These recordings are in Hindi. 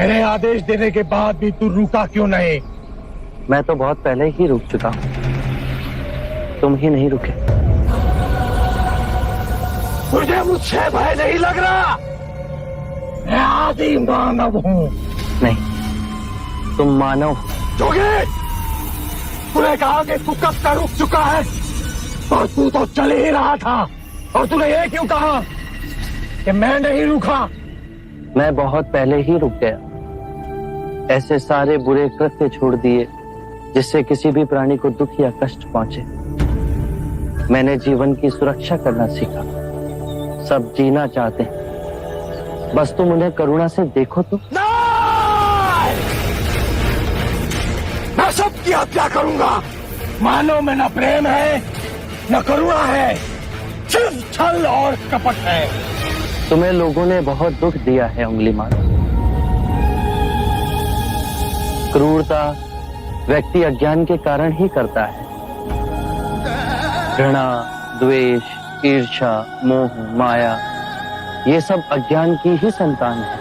मेरे आदेश देने के बाद भी तू रुका क्यों नहीं? मैं तो बहुत पहले ही रुक चुका हूं, तुम ही नहीं रुके। मुझे मुझसे भय नहीं लग रहा। मैं आदि मानव हूँ। नहीं, तुम मानव हो। जोगी, तूने कहा कि तू कब का रुक चुका है, और तू तो चल ही रहा था, और तूने ये क्यों कहा कि मैं नहीं रुका? मैं बहुत पहले ही रुक गया। ऐसे सारे बुरे कृत्य छोड़ दिए जिससे किसी भी प्राणी को दुख या कष्ट पहुंचे। मैंने जीवन की सुरक्षा करना सीखा। सब जीना चाहते हैं, बस तुम उन्हें करुणा से देखो तो। मैं सबकी हत्या करूंगा। मानव में न प्रेम है न करुणा है, सिर्फ छल और कपट है। तुम्हें लोगों ने बहुत दुख दिया है अंगुलीमाल। क्रूरता व्यक्ति अज्ञान के कारण ही करता है। घृणा, द्वेष, ईर्ष्या, मोह, माया, ये सब अज्ञान की ही संतान है।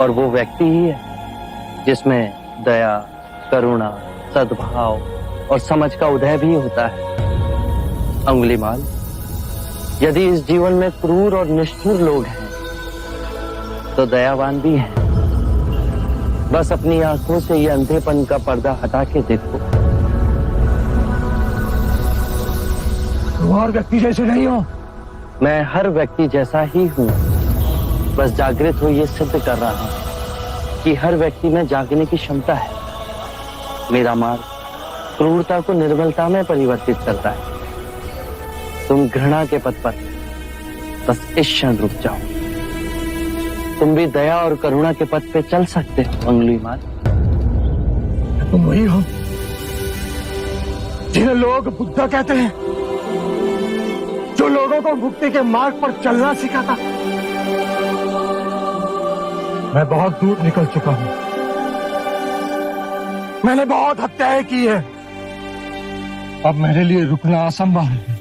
और वो व्यक्ति ही है जिसमें दया, करुणा, सद्भाव और समझ का उदय भी होता है। अंगुलीमाल, यदि इस जीवन में क्रूर और निष्ठुर लोग हैं, तो दयावान भी हैं। बस अपनी आंखों से ये अंधेपन का पर्दा हटा के देखो। तुम और व्यक्ति जैसे नहीं हो। मैं हर व्यक्ति जैसा ही हूँ, बस जागृत हो ये सिद्ध कर रहा हूँ कि हर व्यक्ति में जागने की क्षमता है। मेरा मार्ग क्रूरता को निर्मलता में परिवर्तित करता है। तुम घृणा के पथ पर बस इस क्षण रुक जाओ। तुम भी दया और करुणा के पथ पे चल सकते हो अंगुलीमाल। तुम वही हो जिन्हें लोग बुद्धा कहते हैं, जो लोगों को मुक्ति के मार्ग पर चलना सिखाता। मैं बहुत दूर निकल चुका हूं। मैंने बहुत हत्याएं की है। अब मेरे लिए रुकना असंभव है।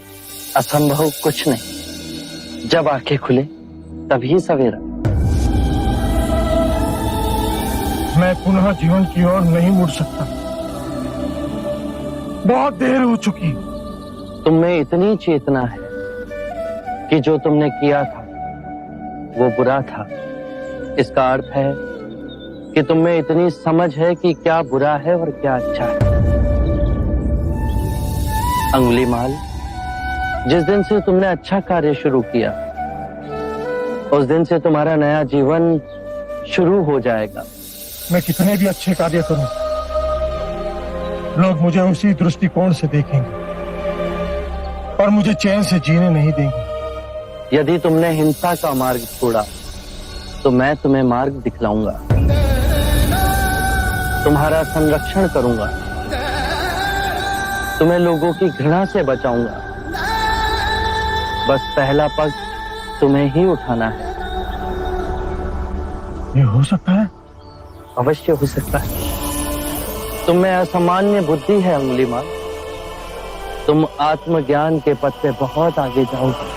असंभव कुछ नहीं। जब आंखें खुले तभी सवेरा। मैं पुनः जीवन की ओर नहीं मुड़ सकता। बहुत देर हो चुकी। तुम में इतनी चेतना है कि जो तुमने किया था वो बुरा था। इसका अर्थ है कि तुम में इतनी समझ है कि क्या बुरा है और क्या अच्छा है। अंगुलीमाल, जिस दिन से तुमने अच्छा कार्य शुरू किया, उस दिन से तुम्हारा नया जीवन शुरू हो जाएगा। मैं कितने भी अच्छे कार्य करूं, लोग मुझे उसी दृष्टिकोण से देखेंगे और मुझे चैन से जीने नहीं देंगे। यदि तुमने हिंसा का मार्ग छोड़ा तो मैं तुम्हें मार्ग दिखलाऊंगा। तुम्हारा संरक्षण करूंगा। तुम्हें लोगों की घृणा से बचाऊंगा। बस पहला पग तुम्हें ही उठाना है। ये हो सकता है? अवश्य हो सकता है। तुम में असामान्य बुद्धि है अंगुलीमाल। तुम आत्मज्ञान के पथ पे बहुत आगे जाओगे।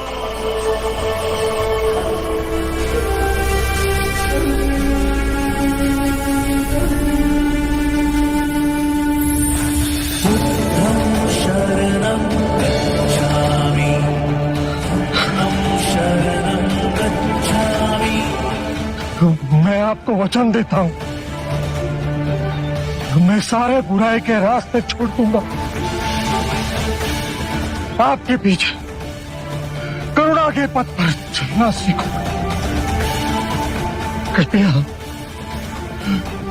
मैं आपको वचन देता हूं, मैं सारे बुराई के रास्ते छोड़ दूंगा। आपके पीछे करुणा के पथ पर चलना सीखो। कृपया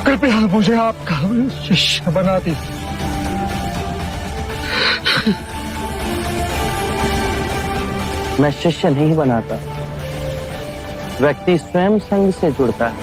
कृपया मुझे आपका शिष्य बना दीजिए। मैं शिष्य नहीं बनाता। व्यक्ति स्वयं संग से जुड़ता है।